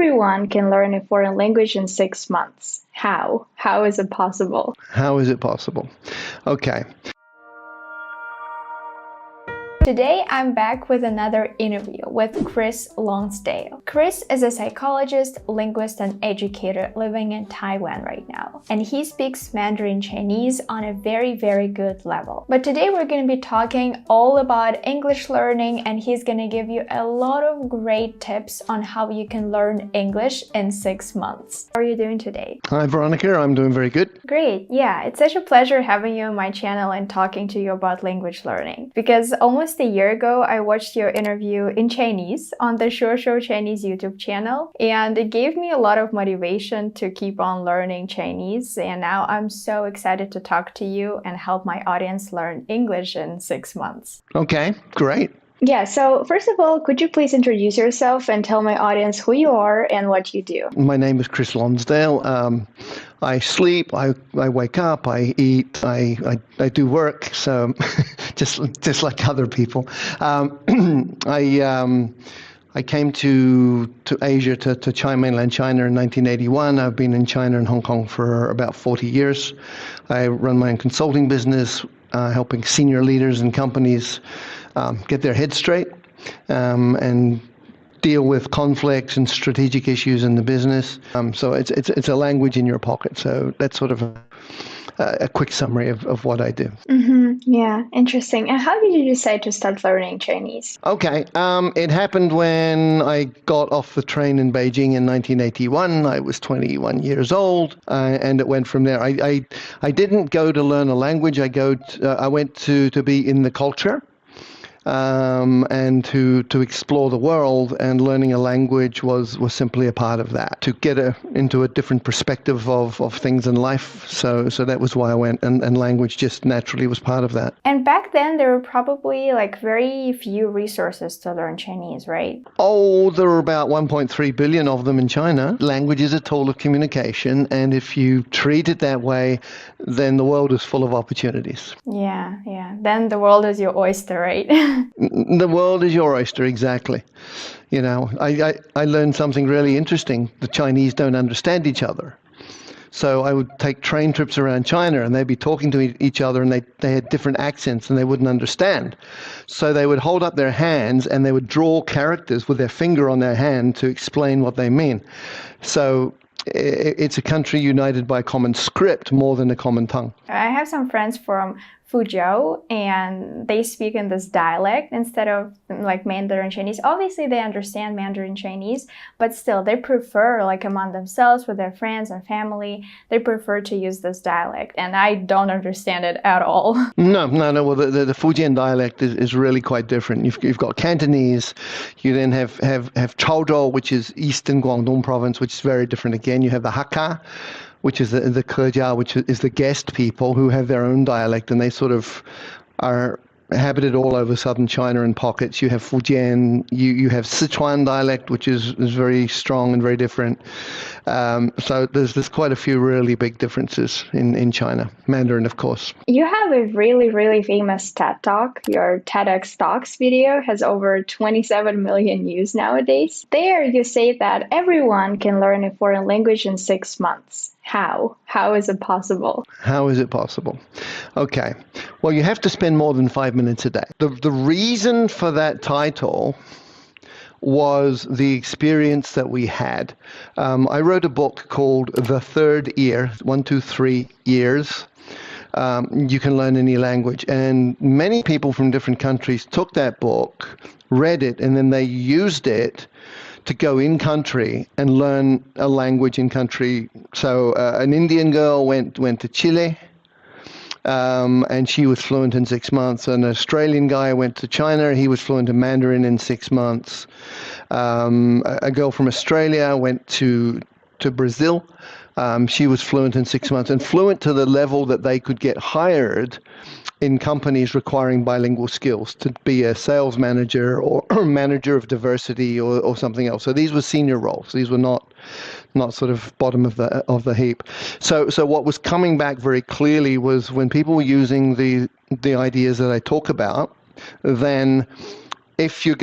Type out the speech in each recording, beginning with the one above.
everyone can learn a foreign language in 6 months. How? How is it possible? How is it possible? Okay. Today, I'm back with another interview with Chris Lonsdale. Chris is a psychologist, linguist, and educator living in Taiwan right now. And he speaks Mandarin Chinese on a very, very good level. But today, we're going to be talking all about English learning, and he's going to give you a lot of great tips on how you can learn English in 6 months. How are you doing today? Hi, Veronica. I'm doing very good. Great. Yeah, it's such a pleasure having you on my channel and talking to you about language learning. Because almost a year ago, I watched your interview in Chinese on the Show Chinese YouTube channel, and it gave me a lot of motivation to keep on learning Chinese. And now I'm so excited to talk to you and help my audience learn English in 6 months. Okay, great. Yeah, so first of all, could you please introduce yourself and tell my audience who you are and what you do? My name is Chris Lonsdale. I sleep, I wake up, I eat, I do work, so just like other people. I came to Asia, to mainland China in 1981. I've been in China and Hong Kong for about 40 years. I run my own consulting business, helping senior leaders and companies get their heads straight and deal with conflicts and strategic issues in the business. So it's a language in your pocket. So that's sort of a quick summary of what I do. Yeah, interesting. And how did you decide to start learning Chinese? Okay, it happened when I got off the train in Beijing in 1981. I was 21 years old, and it went from there. I didn't go to learn a language. I went to be in the culture. And to explore the world, and learning a language was simply a part of that, to get into a different perspective of things in life. So that was why I went, and language just naturally was part of that. And back then, there were probably like very few resources to learn Chinese, right? Oh, there are about 1.3 billion of them in China. Language is a tool of communication, and if you treat it that way, then the world is full of opportunities. Yeah. Then the world is your oyster, right? The world is your oyster, exactly. You know, I learned something really interesting. The Chinese don't understand each other. So I would take train trips around China, and they'd be talking to each other, and they had different accents, and they wouldn't understand. So they would hold up their hands, and they would draw characters with their finger on their hand to explain what they mean. So it's a country united by a common script more than a common tongue. I have some friends from Fuzhou, and they speak in this dialect instead of like Mandarin Chinese. Obviously, they understand Mandarin Chinese, but still, they prefer, like among themselves, with their friends and family, they prefer to use this dialect, and I don't understand it at all. No. Well, the Fujian dialect is really quite different. You've got Cantonese. You then have Chaozhou, which is Eastern Guangdong province, which is very different again. You have the Hakka, which is the Kejia, which is the guest people who have their own dialect, and they sort of are habited all over southern China in pockets. You have Fujian, you have Sichuan dialect, which is very strong and very different. So there's quite a few really big differences in China. Mandarin, of course. You have a really, really famous TED Talk. Your TEDx Talks video has over 27 million views nowadays. There you say that everyone can learn a foreign language in 6 months. How? How is it possible? How is it possible? Okay. Well, you have to spend more than 5 minutes a day. The reason for that title was the experience that we had. I wrote a book called The Third Year, 1, 2, 3 years. You can learn any language. And many people from different countries took that book, read it, and then they used it to go in country and learn a language in country. So an Indian girl went to Chile, and she was fluent in 6 months. An Australian guy went to China, he was fluent in Mandarin in 6 months. A girl from Australia went to Brazil. She was fluent in 6 months, and fluent to the level that they could get hired in companies requiring bilingual skills to be a sales manager or manager of diversity or something else. So these were senior roles. These were not sort of bottom of the heap. So what was coming back very clearly was when people were using the ideas that I talk about, then if you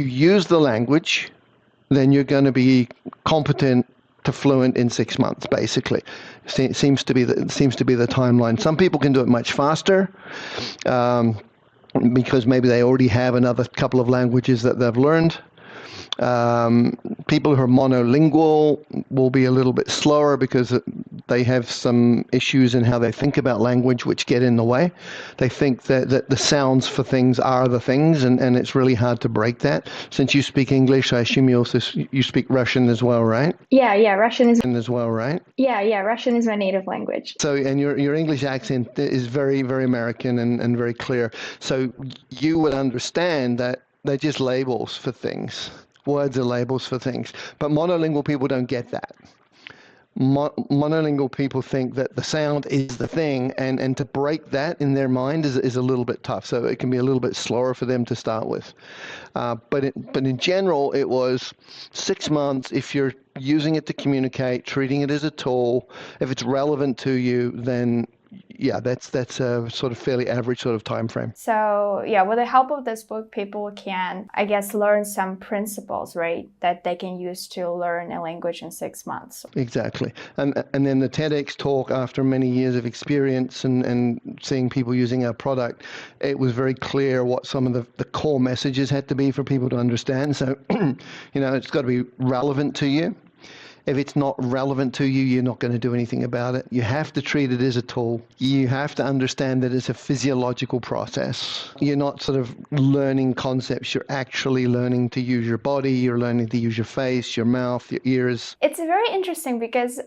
use the language then you're going to be competent to fluent in 6 months, basically. It seems to be the timeline. Some people can do it much faster, because maybe they already have another couple of languages that they've learned. People who are monolingual will be a little bit slower because they have some issues in how they think about language which get in the way. They think that the sounds for things are the things, and it's really hard to break that. Since you speak English, I assume you speak Russian as well, right? Yeah, Russian is As well, right? yeah, Russian is my native language. So, and your English accent is very, very American and very clear. So you would understand that they're just labels for things. Words are labels for things. But monolingual people don't get that. Monolingual people think that the sound is the thing, and to break that in their mind is a little bit tough. So it can be a little bit slower for them to start with. But in general, it was 6 months if you're using it to communicate, treating it as a tool. If it's relevant to you, then yeah, that's a sort of fairly average sort of time frame. So yeah, with the help of this book, people can, I guess, learn some principles, right, that they can use to learn a language in 6 months. Exactly. And then the TEDx talk, after many years of experience and seeing people using our product, it was very clear what some of the core messages had to be for people to understand. So, it's got to be relevant to you. If it's not relevant to you, you're not going to do anything about it. You have to treat it as a tool. You have to understand that it's a physiological process. You're not sort of learning concepts. You're actually learning to use your body. You're learning to use your face, your mouth, your ears. It's very interesting because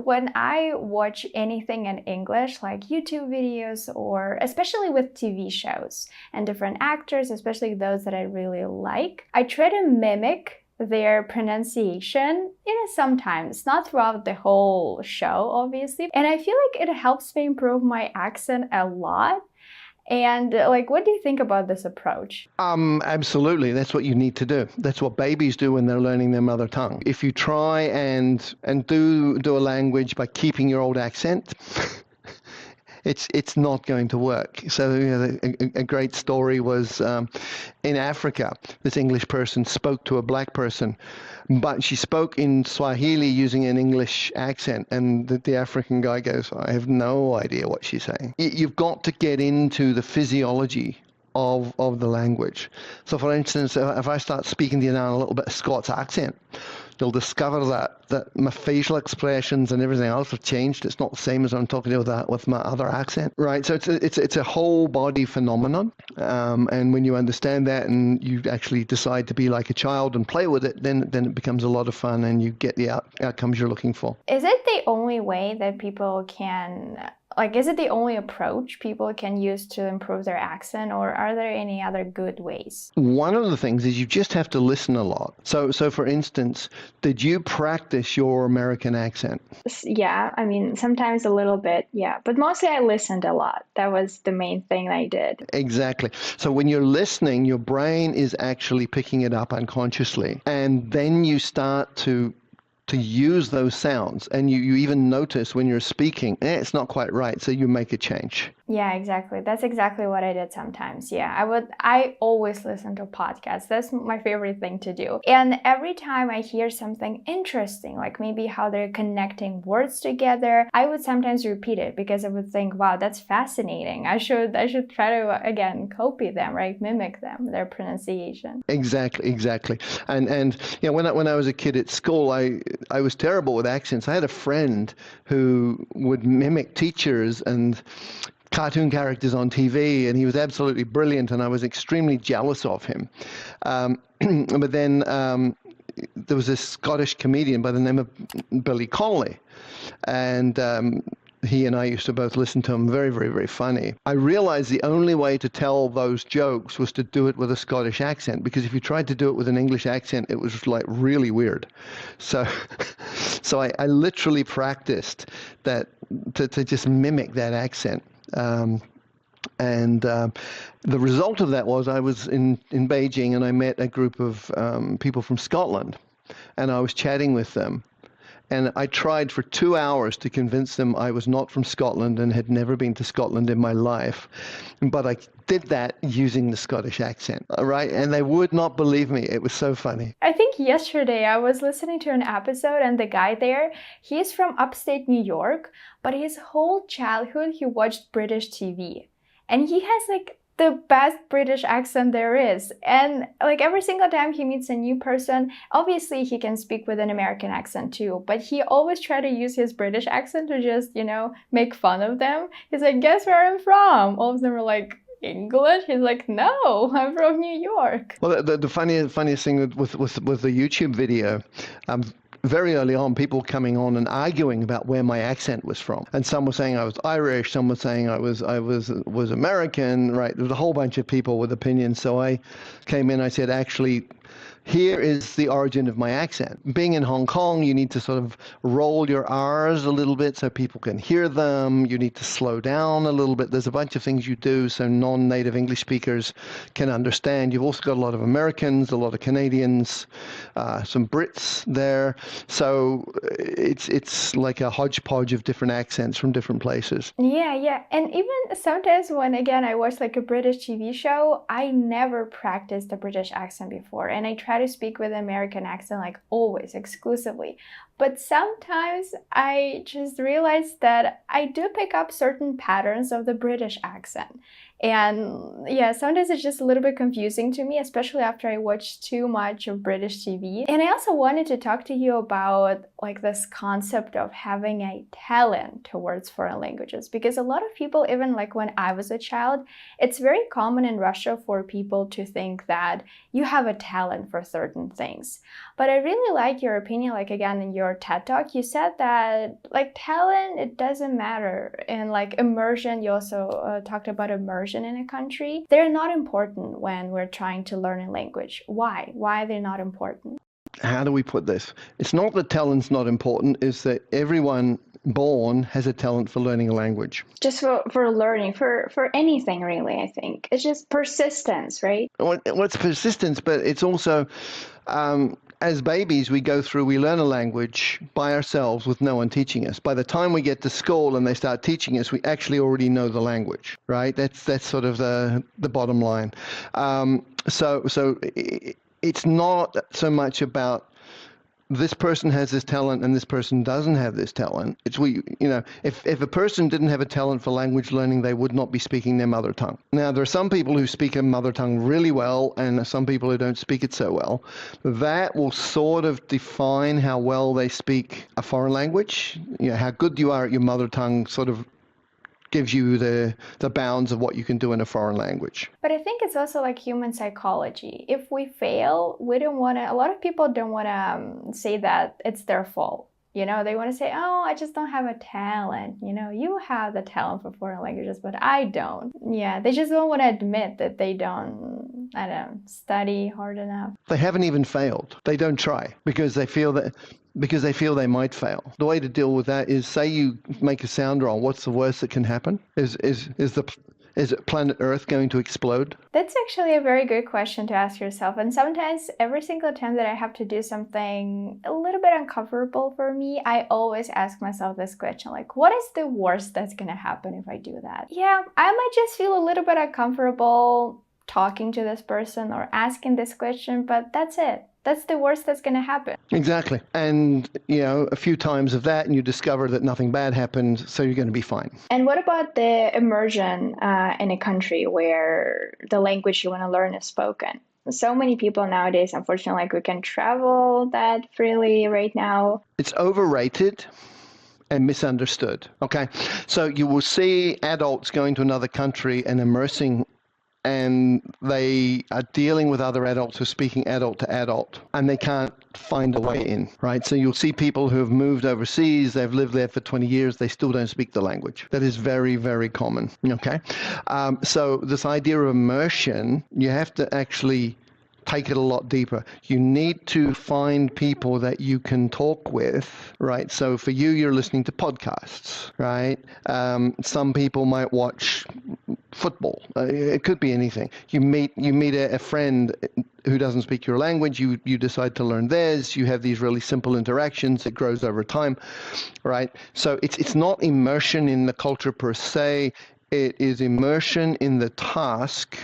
when I watch anything in English, like YouTube videos, or especially with TV shows and different actors, especially those that I really like, I try to mimic their pronunciation, sometimes, not throughout the whole show, obviously. And I feel like it helps me improve my accent a lot. And what do you think about this approach? Absolutely. That's what you need to do. That's what babies do when they're learning their mother tongue. If you try and do a language by keeping your old accent, it's not going to work. So a great story was in Africa, this English person spoke to a black person, but she spoke in Swahili using an English accent, and the African guy goes, I have no idea what she's saying. You've got to get into the physiology of the language. So for instance, if I start speaking to you now in a little bit of Scots accent, you'll discover that my facial expressions and everything else have changed. It's not the same as I'm talking to you with my other accent, right? So it's a whole body phenomenon, and when you understand that and you actually decide to be like a child and play with it, then it becomes a lot of fun and you get the outcomes you're looking for. Is it the only way that people can... is it the only approach people can use to improve their accent, or are there any other good ways? One of the things is you just have to listen a lot. So for instance, did you practice your American accent? Yeah, sometimes a little bit, yeah. But mostly I listened a lot. That was the main thing I did. Exactly. So when you're listening, your brain is actually picking it up unconsciously. And then you start to use those sounds, and you even notice when you're speaking, it's not quite right, so you make a change. Yeah, exactly. That's exactly what I did sometimes. Yeah, I always listen to podcasts. That's my favorite thing to do. And every time I hear something interesting, like maybe how they're connecting words together, I would sometimes repeat it because I would think, wow, that's fascinating. I should try to, again, copy them, right? Mimic them, their pronunciation. Exactly. And when I was a kid at school, I was terrible with accents. I had a friend who would mimic teachers and cartoon characters on TV, and he was absolutely brilliant, and I was extremely jealous of him. But then there was this Scottish comedian by the name of Billy Connolly, and he and I used to both listen to him. Very, very, very funny. I realized the only way to tell those jokes was to do it with a Scottish accent, because if you tried to do it with an English accent, it was really weird. So I literally practiced that to just mimic that accent. And the result of that was I was in Beijing, and I met a group of people from Scotland, and I was chatting with them. And I tried for 2 hours to convince them I was not from Scotland and had never been to Scotland in my life. But I did that using the Scottish accent, all right? And they would not believe me. It was so funny. I think yesterday I was listening to an episode and the guy there, he's from upstate New York, but his whole childhood he watched British TV. And he has like the best British accent there is. And like every single time he meets a new person, obviously he can speak with an American accent too, but he always try to use his British accent to just, you know, make fun of them. He's like, guess where I'm from? All of them are like, English? He's like, no, I'm from New York. Well, the funniest thing with the YouTube video, very early on, people coming on and arguing about where my accent was from, and some were saying I was Irish, some were saying I was American, right? There was a whole bunch of people with opinions. So I came in, I said, actually, here is the origin of my accent. Being in Hong Kong, you need to sort of roll your R's a little bit so people can hear them. You need to slow down a little bit. There's a bunch of things you do so non-native English speakers can understand. You've also got a lot of Americans, a lot of Canadians, some Brits there. So it's like a hodgepodge of different accents from different places. Yeah. And even sometimes when, again, I watch like a British TV show, I never practiced the British accent before. And I try to speak with an American accent, like always, exclusively. But sometimes I just realize that I do pick up certain patterns of the British accent. And yeah, sometimes it's just a little bit confusing to me, especially after I watch too much of British TV. And I also wanted to talk to you about like this concept of having a talent towards foreign languages, because a lot of people, even like when I was a child, it's very common in Russia for people to think that you have a talent for certain things. But I really like your opinion, like again, in your TED Talk, you said that like talent, it doesn't matter. And like immersion, you also talked about immersion in a country. They're not important when we're trying to learn a language. Why? Why are they not important? How do we put this? It's not that talent's not important, it's that everyone born has a talent for learning a language. Just for learning, for anything really, I think. It's just persistence, right? Well, it's persistence, but it's also, as babies, we learn a language by ourselves with no one teaching us. By the time we get to school and they start teaching us, we actually already know the language, right? That's sort of the bottom line. So it's not so much about this person has this talent and this person doesn't have this talent. It's if a person didn't have a talent for language learning, they would not be speaking their mother tongue. Now, there are some people who speak a mother tongue really well and some people who don't speak it so well. That will sort of define how well they speak a foreign language. How good you are at your mother tongue sort of gives you the bounds of what you can do in a foreign language. But I think it's also like human psychology. If we fail, we don't want to, a lot of people don't want to say that it's their fault. They want to say, oh, I just don't have a talent. You have the talent for foreign languages, but I don't. Yeah, they just don't want to admit that they don't, study hard enough. They haven't even failed. They don't try because they feel they might fail. The way to deal with that is, say you make a sound wrong. What's the worst that can happen? Is planet Earth going to explode? That's actually a very good question to ask yourself. And sometimes, every single time that I have to do something a little bit uncomfortable for me, I always ask myself this question, like, what is the worst that's going to happen if I do that? Yeah, I might just feel a little bit uncomfortable talking to this person or asking this question, but that's it. That's the worst that's going to happen. Exactly. And, a few times of that and you discover that nothing bad happened, so you're going to be fine. And what about the immersion in a country where the language you want to learn is spoken? So many people nowadays, unfortunately, we can travel that freely right now. It's overrated and misunderstood. Okay. So you will see adults going to another country and immersing, and they are dealing with other adults who are speaking adult to adult, and they can't find a way in, right? So you'll see people who have moved overseas, they've lived there for 20 years, they still don't speak the language. That is very, very common, okay? So this idea of immersion, you have to actually take it a lot deeper. You need to find people that you can talk with, right? So for you, you're listening to podcasts, right? Some people might watch football. It could be anything. You meet a friend who doesn't speak your language. You decide to learn theirs. You have these really simple interactions. It grows over time, right? So it's not immersion in the culture per se. It is immersion in the task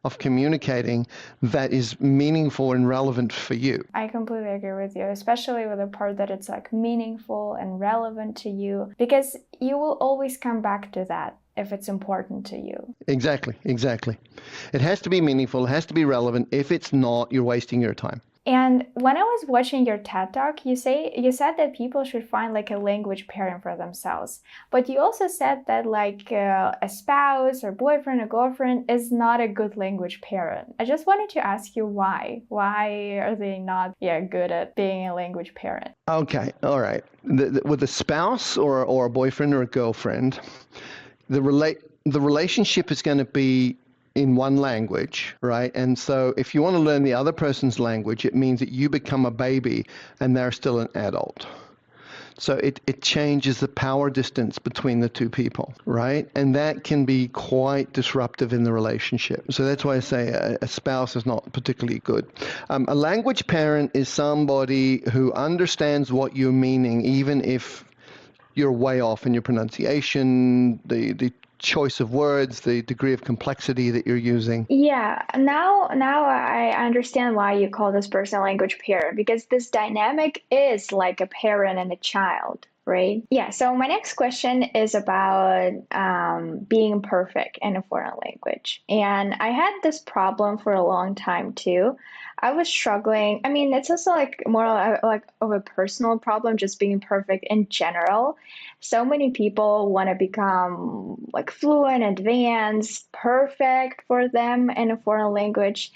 of communicating that is meaningful and relevant for you. I completely agree with you, especially with the part that it's like meaningful and relevant to you, because you will always come back to that if it's important to you. Exactly. It has to be meaningful, it has to be relevant. If it's not, you're wasting your time. And when I was watching your TED Talk, you said that people should find like a language parent for themselves. But you also said that like a spouse or boyfriend or girlfriend is not a good language parent. I just wanted to ask you why. Why are they not good at being a language parent? Okay, all right. With a spouse or a boyfriend or a girlfriend, the relationship is going to be in one language, right? And so if you want to learn the other person's language, it means that you become a baby and they're still an adult. So it changes the power distance between the two people, right? And that can be quite disruptive in the relationship. So that's why I say a spouse is not particularly good. A language parent is somebody who understands what you're meaning, even if you're way off in your pronunciation, the choice of words, the degree of complexity that you're using. Yeah, now I understand why you call this person a language parent, because this dynamic is like a parent and a child, right? Yeah, so my next question is about being perfect in a foreign language. And I had this problem for a long time too. I was struggling. I mean, it's also like more like of a personal problem, just being perfect in general. So many people want to become like fluent, advanced, perfect for them in a foreign language.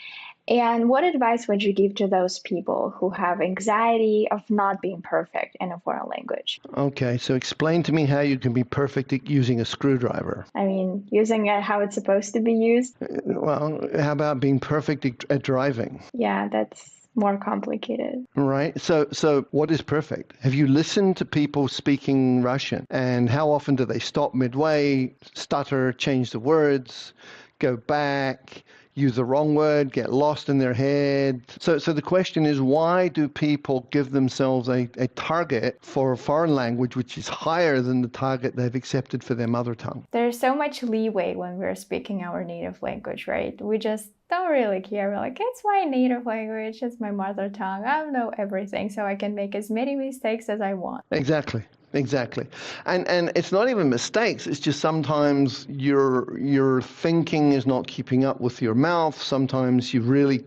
And what advice would you give to those people who have anxiety of not being perfect in a foreign language? Okay, so explain to me how you can be perfect at using a screwdriver. I mean, using it how it's supposed to be used. Well, how about being perfect at driving? Yeah, that's more complicated. Right. So what is perfect? Have you listened to people speaking Russian? And how often do they stop midway, stutter, change the words, go back, use the wrong word, get lost in their head? So the question is, why do people give themselves a target for a foreign language which is higher than the target they've accepted for their mother tongue? There's so much leeway when we're speaking our native language, right? We just don't really care. We're like, it's my native language, it's my mother tongue. I don't know everything, so I can make as many mistakes as I want. Exactly. And it's not even mistakes, it's just sometimes your thinking is not keeping up with your mouth. Sometimes you really,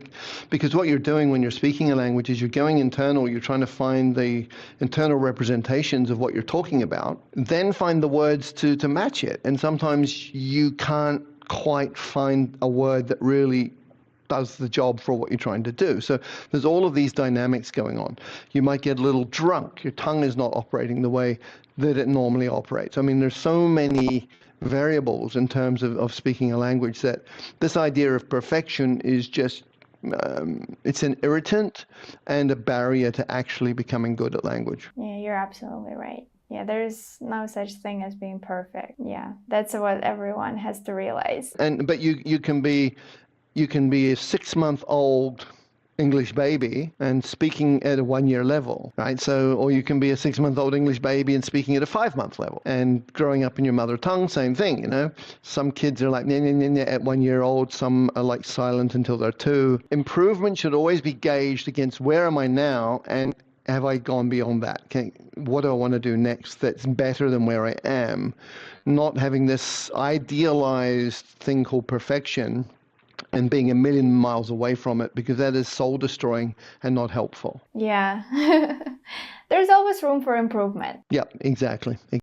because what you're doing when you're speaking a language is you're going internal, you're trying to find the internal representations of what you're talking about, then find the words to match it. And sometimes you can't quite find a word that really does the job for what you're trying to do. So there's all of these dynamics going on. You might get a little drunk. Your tongue is not operating the way that it normally operates. I mean, there's so many variables in terms of speaking a language that this idea of perfection is just, it's an irritant and a barrier to actually becoming good at language. Yeah, you're absolutely right. Yeah, there's no such thing as being perfect. Yeah, that's what everyone has to realize. But you can be a 6-month-old English baby and speaking at a 1-year level, right? So, or you can be a 6-month-old English baby and speaking at a 5-month level. And growing up in your mother tongue, same thing, you know. Some kids are like nya, nya, nya, nya at 1 year old. Some are like silent until they're 2. Improvement should always be gauged against where am I now and have I gone beyond that? What do I want to do next that's better than where I am? Not having this idealized thing called perfection and being a million miles away from it, because that is soul destroying and not helpful. Yeah. There's always room for improvement. Yeah, exactly.